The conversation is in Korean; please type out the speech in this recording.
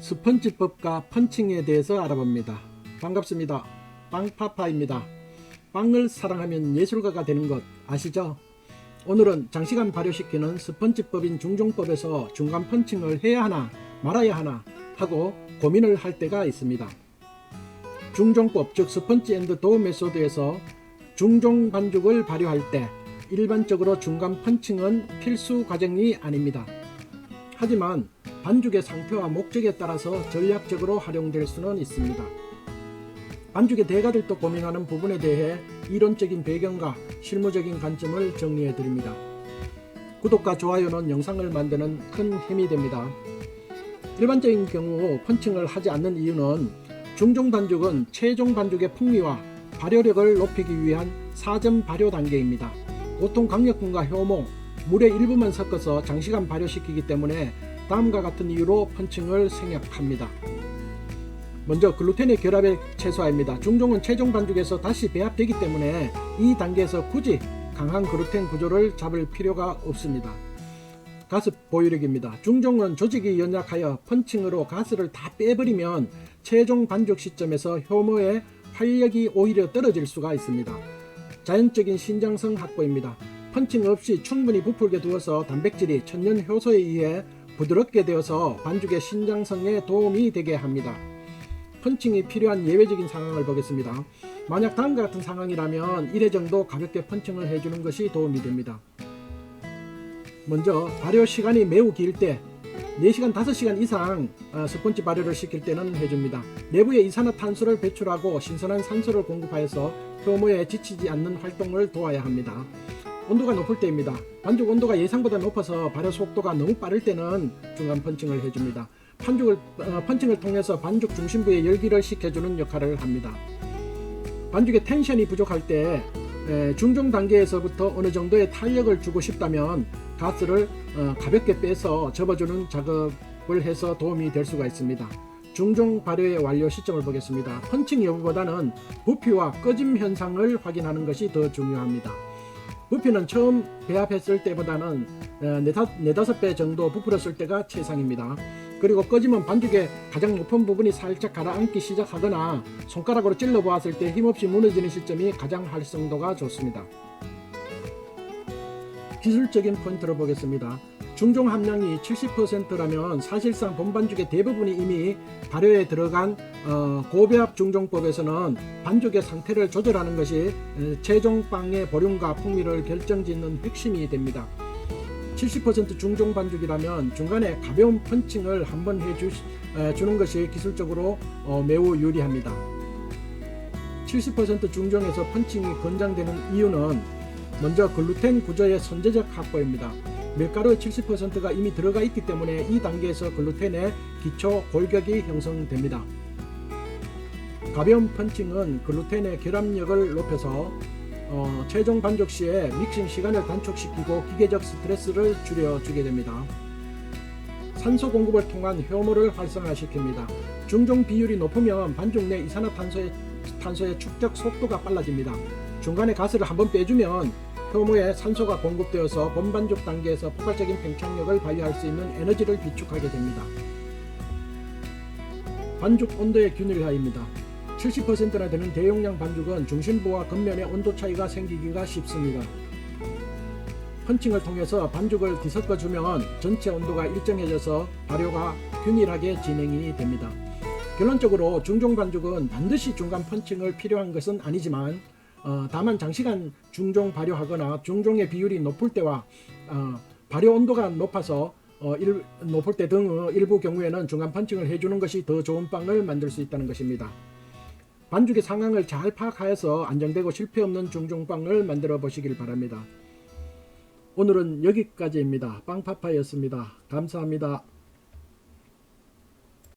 스펀지법과 펀칭에 대해서 알아봅니다. 반갑습니다. 빵파파입니다. 빵을 사랑하면 예술가가 되는 것 아시죠? 오늘은 장시간 발효시키는 스펀지법인 중종법에서 중간 펀칭을 해야 하나 말아야 하나 하고 고민을 할 때가 있습니다. 중종법 즉 스펀지 앤드 도우 메소드에서 중종 반죽을 발효할 때 일반적으로 중간 펀칭은 필수 과정이 아닙니다. 하지만 반죽의 상태와 목적에 따라서 전략적으로 활용될 수는 있습니다. 반죽의 대가들도 고민하는 부분에 대해 이론적인 배경과 실무적인 관점을 정리해 드립니다. 구독과 좋아요는 영상을 만드는 큰 힘이 됩니다. 일반적인 경우 펀칭을 하지 않는 이유는 중종 반죽은 최종 반죽의 풍미와 발효력을 높이기 위한 사전 발효 단계입니다. 보통 강력분과 효모, 물의 일부만 섞어서 장시간 발효시키기 때문에 다음과 같은 이유로 펀칭을 생략합니다. 먼저 글루텐의 결합의 최소화입니다. 중종은 최종 반죽에서 다시 배합되기 때문에 이 단계에서 굳이 강한 글루텐 구조를 잡을 필요가 없습니다. 가스 보유력입니다. 중종은 조직이 연약하여 펀칭으로 가스를 다 빼버리면 최종 반죽 시점에서 효모의 활력이 오히려 떨어질 수가 있습니다. 자연적인 신장성 확보입니다. 펀칭 없이 충분히 부풀게 두어서 단백질이 천연 효소에 의해 부드럽게 되어서 반죽의 신장성에 도움이 되게 합니다. 펀칭이 필요한 예외적인 상황을 보겠습니다. 만약 다음과 같은 상황이라면 1회 정도 가볍게 펀칭을 해주는 것이 도움이 됩니다. 먼저 발효 시간이 매우 길 때 4시간 5시간 이상 스펀지 발효를 시킬 때는 해줍니다. 내부에 이산화탄소를 배출하고 신선한 산소를 공급하여서 효모에 지치지 않는 활동을 도와야 합니다. 온도가 높을 때입니다. 반죽 온도가 예상보다 높아서 발효 속도가 너무 빠를 때는 중간 펀칭을 해줍니다. 펀칭을 통해서 반죽 중심부에 열기를 식혀주는 역할을 합니다. 반죽의 텐션이 부족할 때 중종 단계에서부터 어느 정도의 탄력을 주고 싶다면 가스를 가볍게 빼서 접어주는 작업을 해서 도움이 될 수가 있습니다. 중종 발효의 완료 시점을 보겠습니다. 펀칭 여부보다는 부피와 꺼짐 현상을 확인하는 것이 더 중요합니다. 부피는 처음 배합했을 때보다는 4-5배 정도 부풀었을 때가 최상입니다. 그리고 꺼짐은 반죽의 가장 높은 부분이 살짝 가라앉기 시작하거나 손가락으로 찔러 보았을 때 힘없이 무너지는 시점이 가장 활성도가 좋습니다. 기술적인 포인트를 보겠습니다. 중종 함량이 70%라면 사실상 본반죽의 대부분이 이미 발효에 들어간 고배합 중종법에서는 반죽의 상태를 조절하는 것이 최종 빵의 보륨과 풍미를 결정짓는 핵심이 됩니다. 70% 중종 반죽이라면 중간에 가벼운 펀칭을 한번 해주는 것이 기술적으로 매우 유리합니다. 70% 중종에서 펀칭이 권장되는 이유는 먼저 글루텐 구조의 선제적 확보입니다. 밀가루의 70%가 이미 들어가 있기 때문에 이 단계에서 글루텐의 기초 골격이 형성됩니다. 가벼운 펀칭은 글루텐의 결합력을 높여서 최종 반죽 시에 믹싱 시간을 단축시키고 기계적 스트레스를 줄여주게 됩니다. 산소 공급을 통한 효모를 활성화시킵니다. 중종 비율이 높으면 반죽 내 이산화탄소의 축적 속도가 빨라집니다. 중간에 가스를 한번 빼주면 효모에 산소가 공급되어서 본반죽 단계에서 폭발적인 팽창력을 발휘할 수 있는 에너지를 비축하게 됩니다. 반죽 온도의 균일화입니다. 70%나 되는 대용량 반죽은 중심부와 겉면의 온도 차이가 생기기가 쉽습니다. 펀칭을 통해서 반죽을 뒤섞어주면 전체 온도가 일정해져서 발효가 균일하게 진행이 됩니다. 결론적으로 중종 반죽은 반드시 중간 펀칭을 필요한 것은 아니지만 다만 장시간 중종 발효하거나 중종의 비율이 높을 때와 발효 온도가 높아서 높을 때 등 일부 경우에는 중간 펀칭을 해주는 것이 더 좋은 빵을 만들 수 있다는 것입니다. 반죽의 상황을 잘 파악하여서 안정되고 실패 없는 중종빵을 만들어 보시길 바랍니다. 오늘은 여기까지입니다. 빵파파였습니다. 감사합니다.